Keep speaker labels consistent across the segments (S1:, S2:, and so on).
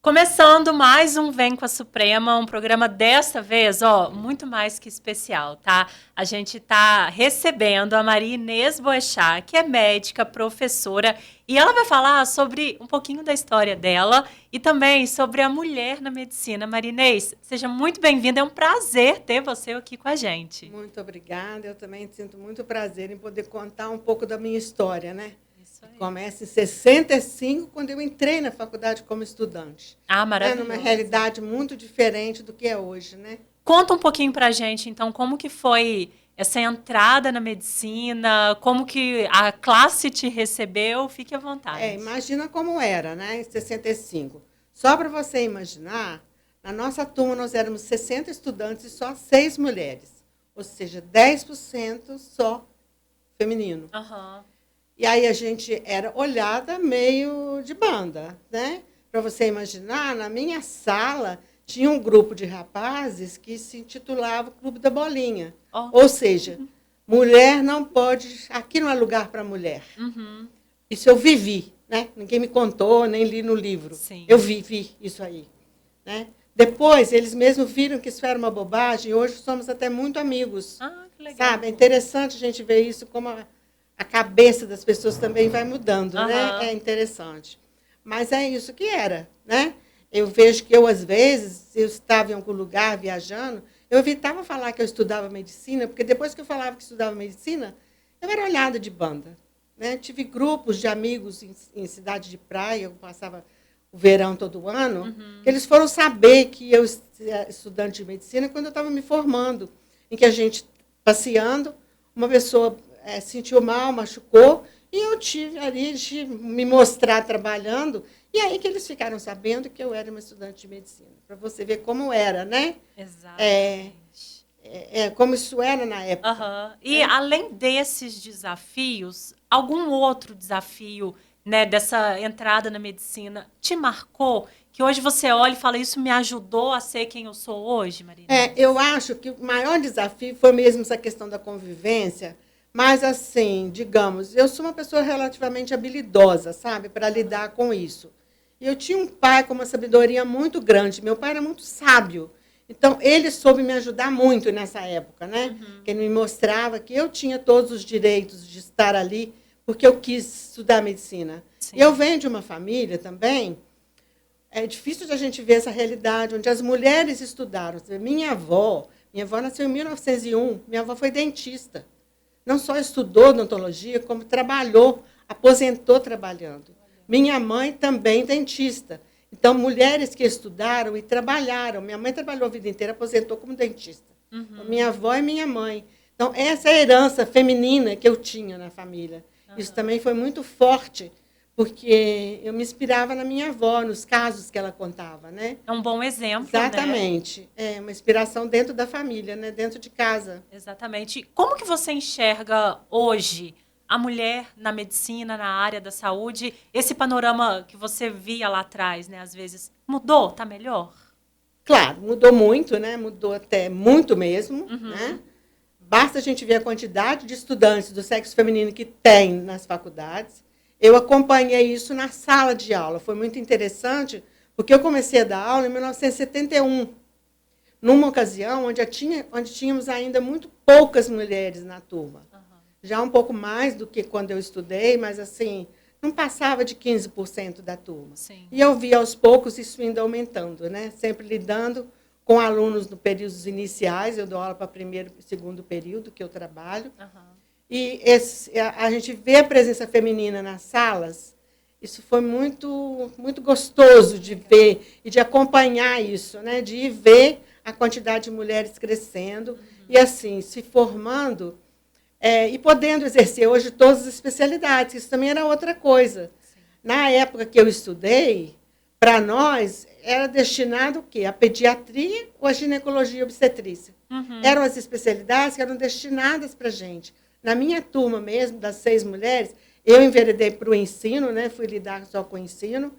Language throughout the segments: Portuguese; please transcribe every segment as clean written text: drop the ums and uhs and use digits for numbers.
S1: Começando mais um Vem com a Suprema, um programa dessa vez, muito mais que especial, tá? A gente tá recebendo a Maria Inês Boechat, que é médica, professora, e ela vai falar sobre um pouquinho da história dela e também sobre a mulher na medicina. Maria Inês, seja muito bem-vinda, é um prazer ter você aqui com a gente.
S2: Muito obrigada, eu também sinto muito prazer em poder contar um pouco da minha história, né?
S1: Isso aí.
S2: Começa em 65, quando eu entrei na faculdade como estudante.
S1: Maravilhoso.
S2: Numa realidade muito diferente do que é hoje, né?
S1: Conta um pouquinho pra gente, então, como que foi essa entrada na medicina, como que a classe te recebeu, fique à vontade.
S2: Imagina como era, né, em 65. Só para você imaginar, na nossa turma nós éramos 60 estudantes e só 6 mulheres. Ou seja, 10% só feminino.
S1: Uhum.
S2: E aí a gente era olhada meio de banda, né? Para você imaginar, na minha sala tinha um grupo de rapazes que se intitulava Clube da Bolinha. Ou seja, mulher não pode... Aqui não é lugar para mulher.
S1: Uhum.
S2: Isso eu vivi, né? Ninguém me contou, nem li no livro.
S1: Sim.
S2: Eu vivi isso aí. Né? Depois, eles mesmos viram que isso era uma bobagem e hoje somos até muito amigos.
S1: Que legal.
S2: Sabe? É interessante a gente ver isso como a cabeça das pessoas também vai mudando, né? É interessante. Mas é isso que era, né? Eu vejo que eu, às vezes, eu estava em algum lugar viajando, eu evitava falar que eu estudava medicina, porque depois que eu falava que estudava medicina, eu era olhada de banda. Né? Tive grupos de amigos em cidade de praia, eu passava o verão todo ano, que eles foram saber que eu era estudante de medicina quando eu estava me formando, em que a gente, passeando, uma pessoa sentiu mal, machucou, e eu tive ali de me mostrar trabalhando, e aí que eles ficaram sabendo que eu era uma estudante de medicina, para você ver como era, né?
S1: Exatamente.
S2: Como isso era na época.
S1: E além desses desafios, algum outro desafio, né, dessa entrada na medicina te marcou? Que hoje você olha e fala, isso me ajudou a ser quem eu sou hoje, Maria?
S2: Eu acho que o maior desafio foi mesmo essa questão da convivência. Mas, assim, digamos, eu sou uma pessoa relativamente habilidosa, sabe, para lidar com isso. E eu tinha um pai com uma sabedoria muito grande. Meu pai era muito sábio. Então, ele soube me ajudar muito nessa época, né? Que ele me mostrava que eu tinha todos os direitos de estar ali, porque eu quis estudar medicina. Sim. E eu venho de uma família também, é difícil de a gente ver essa realidade, onde as mulheres estudaram. Minha avó nasceu em 1901, minha avó foi dentista. Não só estudou odontologia, como trabalhou, aposentou trabalhando. Minha mãe também dentista. Então, mulheres que estudaram e trabalharam. Minha mãe trabalhou a vida inteira, aposentou como dentista. Então, minha avó e minha mãe. Então, essa é a herança feminina que eu tinha na família. Isso também foi muito forte, porque eu me inspirava na minha avó, nos casos que ela contava. Né?
S1: É um bom exemplo,
S2: exatamente. Né? É uma inspiração dentro da família, né? Dentro de casa.
S1: Exatamente. Como que você enxerga hoje a mulher na medicina, na área da saúde? Esse panorama que você via lá atrás, né? Às vezes, mudou? Está melhor?
S2: Claro, mudou muito, né? Mudou até muito mesmo. Né? Basta a gente ver a quantidade de estudantes do sexo feminino que tem nas faculdades. Eu acompanhei isso na sala de aula. Foi muito interessante, porque eu comecei a dar aula em 1971, numa ocasião onde tínhamos ainda muito poucas mulheres na turma. Já um pouco mais do que quando eu estudei, mas assim, não passava de 15% da turma.
S1: Sim.
S2: E eu vi aos poucos isso indo aumentando, né? Sempre lidando com alunos no períodos iniciais, eu dou aula para primeiro e segundo período, que eu trabalho. E a gente vê a presença feminina nas salas, isso foi muito, muito gostoso de ver e de acompanhar isso, né? De ir ver a quantidade de mulheres crescendo e, assim, se formando e podendo exercer hoje todas as especialidades. Isso também era outra coisa. Sim. Na época que eu estudei, para nós, era destinado o quê? A pediatria ou a ginecologia e obstetrícia. Eram as especialidades que eram destinadas para a gente. Na minha turma mesmo, das 6 mulheres, eu enveredei para o ensino, né? Fui lidar só com o ensino.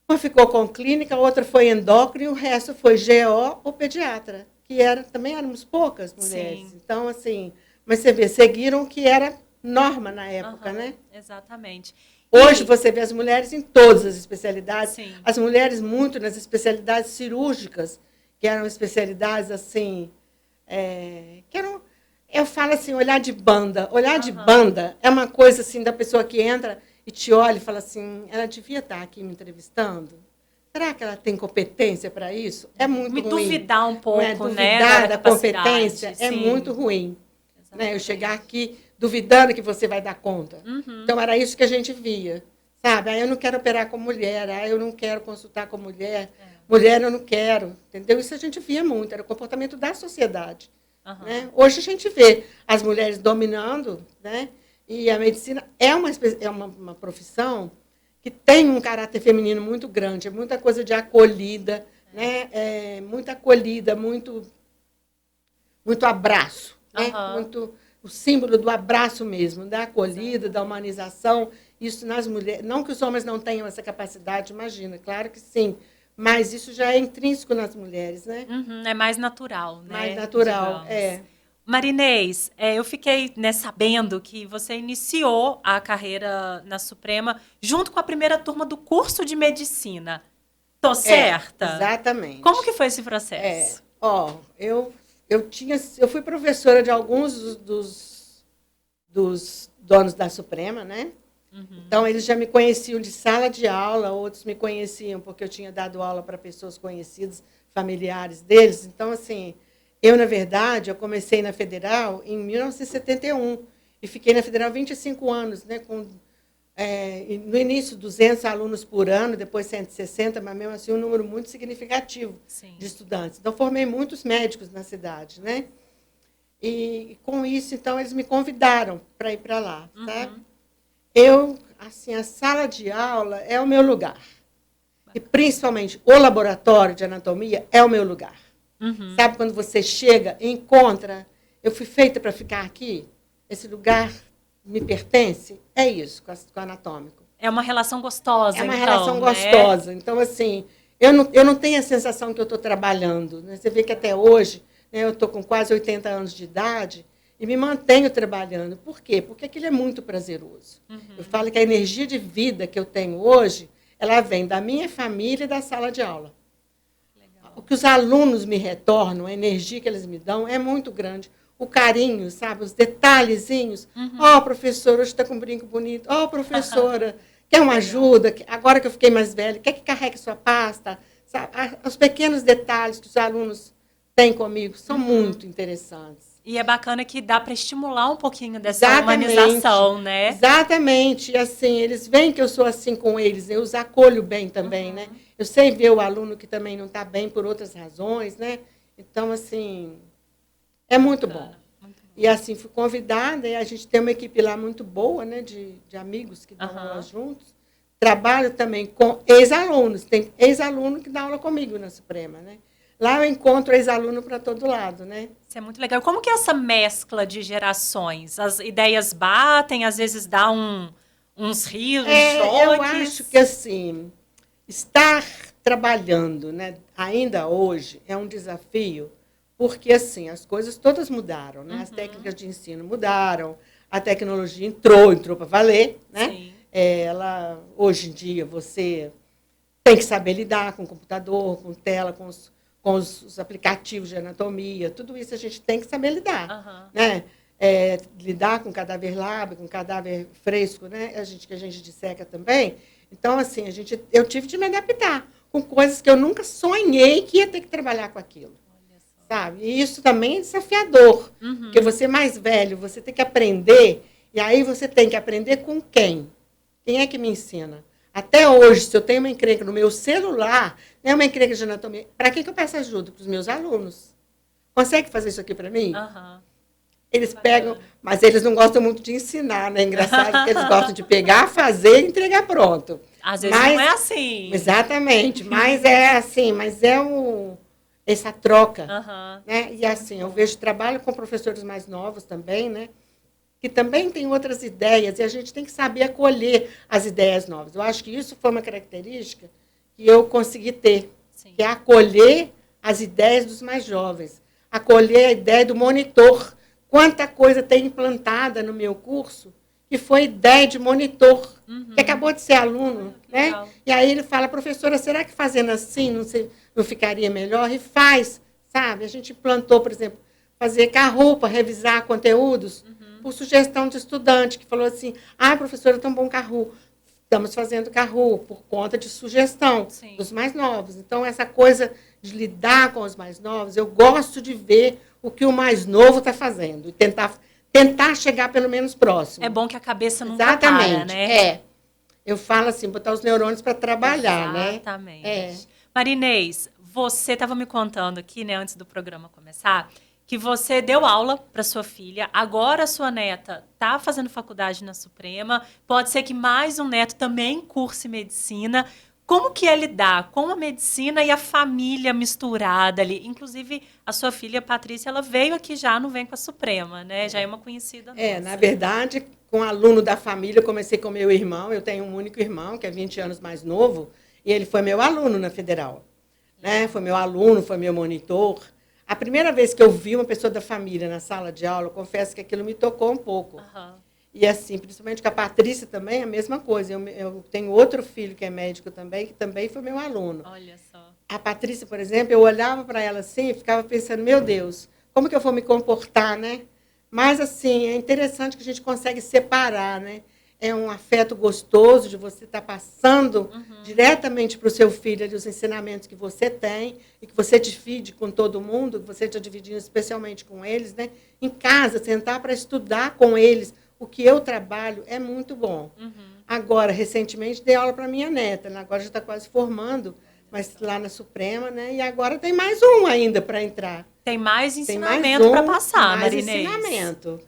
S2: Uma ficou com clínica, a outra foi endócrino, e o resto foi GO ou pediatra, que também éramos poucas mulheres. Sim. Então, assim, mas você vê, seguiram o que era norma na época, né?
S1: Exatamente.
S2: Hoje você vê as mulheres em todas as especialidades,
S1: Sim.
S2: as mulheres muito nas especialidades cirúrgicas, que eram especialidades assim, que eram, eu falo assim, olhar de banda. Olhar de banda é uma coisa assim da pessoa que entra e te olha e fala assim, ela devia estar aqui me entrevistando? Será que ela tem competência para isso? É muito
S1: Me
S2: ruim.
S1: duvidar um pouco, né?
S2: Duvidar da competência é muito ruim. Né? Eu chegar aqui duvidando que você vai dar conta. Então, era isso que a gente via. Sabe? Eu não quero operar com mulher, eu não quero consultar com mulher, mulher eu não quero. Entendeu? Isso a gente via muito, era o comportamento da sociedade. Né? Hoje a gente vê as mulheres dominando, né? E a medicina é uma profissão que tem um caráter feminino muito grande, é muita coisa de acolhida, né? Muita acolhida, muito abraço, né? Muito o símbolo do abraço mesmo, da acolhida, da humanização. Isso nas mulheres, não que os homens não tenham essa capacidade, imagina, claro que sim, mas isso já é intrínseco nas mulheres, né?
S1: É mais natural, né?
S2: Mais natural,
S1: digamos. Marinês, eu fiquei sabendo que você iniciou a carreira na Suprema junto com a primeira turma do curso de medicina. Tô certa?
S2: Exatamente.
S1: Como que foi esse processo?
S2: Eu fui professora de alguns dos donos da Suprema, né? Então, eles já me conheciam de sala de aula, outros me conheciam porque eu tinha dado aula para pessoas conhecidas, familiares deles. Então, assim, na verdade, eu comecei na Federal em 1971 e fiquei na Federal 25 anos, né? No início, 200 alunos por ano, depois 160, mas mesmo assim um número muito significativo de estudantes. Então, formei muitos médicos na cidade, né? E com isso, então, eles me convidaram para ir para lá, sabe? A sala de aula é o meu lugar. E, principalmente, o laboratório de anatomia é o meu lugar. Sabe, quando você chega e encontra, eu fui feita para ficar aqui, esse lugar me pertence, é isso, com o anatômico.
S1: É uma relação gostosa,
S2: então, É uma relação gostosa. Então, assim, eu não tenho a sensação que eu estou trabalhando. Né? Você vê que até hoje, né, eu estou com quase 80 anos de idade e me mantenho trabalhando. Por quê? Porque aquilo é muito prazeroso. Eu falo que a energia de vida que eu tenho hoje, ela vem da minha família e da sala de aula. O que os alunos me retornam, a energia que eles me dão é muito grande. O carinho, sabe? Os detalhezinhos. Professora, hoje está com um brinco bonito. Professora, quer uma ajuda? Agora que eu fiquei mais velha, quer que carregue sua pasta? Sabe? Os pequenos detalhes que os alunos têm comigo são muito interessantes.
S1: E é bacana que dá para estimular um pouquinho dessa humanização, né?
S2: Exatamente. E, assim, eles veem que eu sou assim com eles, eu os acolho bem também, né? Eu sei ver o aluno que também não está bem por outras razões, né? Então, assim, é muito bom. E, assim, fui convidada, e a gente tem uma equipe lá muito boa, né? De amigos que dão aula juntos. Trabalho também com ex-alunos. Tem ex-aluno que dá aula comigo na Suprema, né? Lá eu encontro ex-aluno para todo lado, né?
S1: Isso é muito legal. Como que é essa mescla de gerações? As ideias batem, às vezes dá uns rios, choques?
S2: Eu acho que, assim, estar trabalhando, né, ainda hoje é um desafio, porque, assim, as coisas todas mudaram, né? As técnicas de ensino mudaram, a tecnologia entrou para valer, né? Hoje em dia, você tem que saber lidar com o computador, com tela, com os aplicativos de anatomia, tudo isso a gente tem que saber lidar. Né? Lidar com cadáver lábio, com cadáver fresco, né? Que a gente disseca também. Então, assim, eu tive de me adaptar com coisas que eu nunca sonhei que ia ter que trabalhar com aquilo. Sabe? E isso também é desafiador, porque você é mais velho, você tem que aprender, e aí você tem que aprender com quem? Quem é que me ensina? Até hoje, se eu tenho uma encrenca no meu celular, não é uma encrenca de anatomia, para que eu peço ajuda? Para os meus alunos. Consegue fazer isso aqui para mim? Eles pegam, mas eles não gostam muito de ensinar, né? Engraçado, porque eles gostam de pegar, fazer e entregar pronto.
S1: Às vezes não é assim.
S2: Exatamente, mas é assim, essa troca. Né? E assim, eu vejo trabalho com professores mais novos também, né? Que também tem outras ideias, e a gente tem que saber acolher as ideias novas. Eu acho que isso foi uma característica que eu consegui ter, que é acolher as ideias dos mais jovens, acolher a ideia do monitor. Quanta coisa tem implantada no meu curso que foi ideia de monitor, que acabou de ser aluno, né?
S1: Legal.
S2: E aí ele fala, professora, será que fazendo assim não ficaria melhor? E faz, sabe? A gente plantou, por exemplo, fazer carro para revisar conteúdos, por sugestão de estudante, que falou assim, professora, tão bom carro. Estamos fazendo carro por conta de sugestão dos mais novos. Então, essa coisa de lidar com os mais novos, eu gosto de ver o que o mais novo está fazendo e tentar chegar pelo menos próximo.
S1: É bom que a cabeça nunca para, né?
S2: Eu falo assim, botar os neurônios para trabalhar,
S1: Exatamente.
S2: né?
S1: Marinês, você estava me contando aqui, né, antes do programa começar, que você deu aula para sua filha, agora a sua neta está fazendo faculdade na Suprema, pode ser que mais um neto também curse medicina. Como que é lidar com a medicina e a família misturada ali? Inclusive, a sua filha, Patrícia, ela veio aqui já no Vem com a Suprema, né? Já é uma conhecida nossa.
S2: Na verdade, com aluno da família, eu comecei com meu irmão, eu tenho um único irmão, que é 20 anos mais novo, e ele foi meu aluno na Federal. Né? Foi meu aluno, foi meu monitor. A primeira vez que eu vi uma pessoa da família na sala de aula, eu confesso que aquilo me tocou um pouco. E assim, principalmente com a Patrícia também, a mesma coisa. Eu tenho outro filho que é médico também, que também foi meu aluno.
S1: Olha só.
S2: A Patrícia, por exemplo, eu olhava para ela assim e ficava pensando, meu Deus, como que eu vou me comportar, né? Mas, assim, é interessante que a gente consegue separar, né? É um afeto gostoso de você estar passando diretamente para o seu filho ali, os ensinamentos que você tem e que você divide com todo mundo, que você está dividindo especialmente com eles, né? Em casa, sentar para estudar com eles. O que eu trabalho é muito bom. Agora, recentemente, dei aula para minha neta, né? Agora já está quase formando, mas lá na Suprema, né? E agora tem mais um ainda para entrar.
S1: Tem mais ensinamento para passar, Marinês.
S2: Mais ensinamento.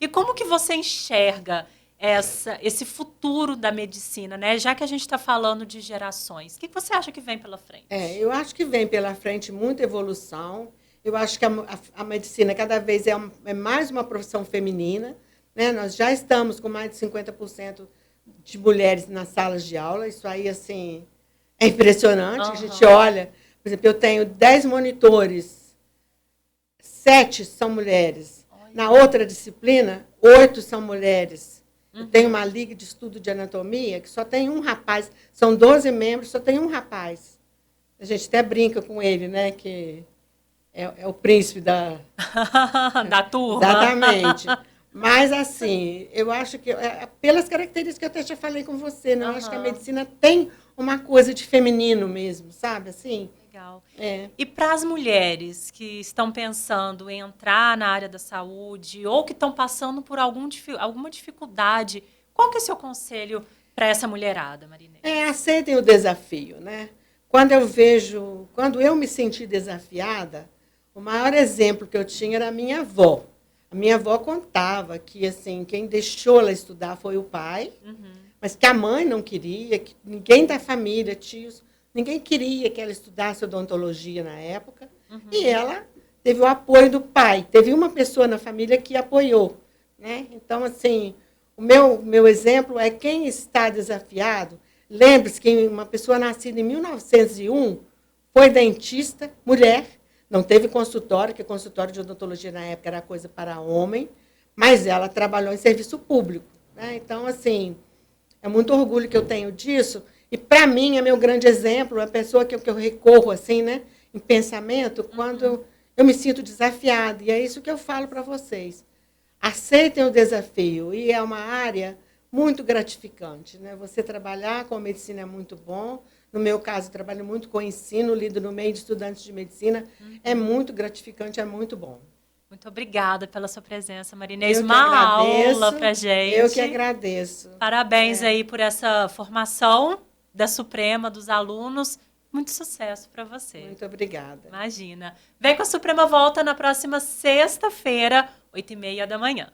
S1: E como que você enxerga esse futuro da medicina, né? Já que a gente está falando de gerações, o que você acha que vem pela frente?
S2: Eu acho que vem pela frente muita evolução. Eu acho que a medicina cada vez é mais uma profissão feminina, né? Nós já estamos com mais de 50% de mulheres nas salas de aula. Isso aí, assim, é impressionante. A gente olha, por exemplo, eu tenho 10 monitores, 7 são mulheres. Na outra disciplina, 8 são mulheres. Eu tenho uma liga de estudo de anatomia que só tem um rapaz. São 12 membros, só tem um rapaz. A gente até brinca com ele, né? Que é o príncipe da
S1: turma.
S2: Exatamente. Mas, assim, eu acho que, pelas características que eu até já falei com você, né? Eu acho que a medicina tem uma coisa de feminino mesmo, sabe? Assim,
S1: legal. E para as mulheres que estão pensando em entrar na área da saúde ou que estão passando por alguma dificuldade, qual que é o seu conselho para essa mulherada, Marinês?
S2: Aceitem o desafio, né? Quando eu me senti desafiada, o maior exemplo que eu tinha era a minha avó. A minha avó contava que, assim, quem deixou ela estudar foi o pai, mas que a mãe não queria, que ninguém da família, tios, ninguém queria que ela estudasse odontologia na época. E ela teve o apoio do pai. Teve uma pessoa na família que apoiou, né? Então, assim, o meu exemplo é quem está desafiado. Lembre-se que uma pessoa nascida em 1901 foi dentista, mulher, não teve consultório, porque consultório de odontologia na época era coisa para homem, mas ela trabalhou em serviço público, né? Então, assim, é muito orgulho que eu tenho disso. E, para mim, é meu grande exemplo, a pessoa que eu recorro, assim, né, em pensamento, quando eu me sinto desafiada. E é isso que eu falo para vocês. Aceitem o desafio. E é uma área muito gratificante, né? Você trabalhar com a medicina é muito bom. No meu caso, eu trabalho muito com ensino, lido no meio de estudantes de medicina. É muito gratificante, é muito bom.
S1: Muito obrigada pela sua presença, Marinês. Uma aula para a gente.
S2: Eu que agradeço.
S1: Parabéns aí por essa formação da Suprema, dos alunos. Muito sucesso para você.
S2: Muito obrigada.
S1: Imagina. Vem com a Suprema, volta na próxima sexta-feira, 8h30 da manhã.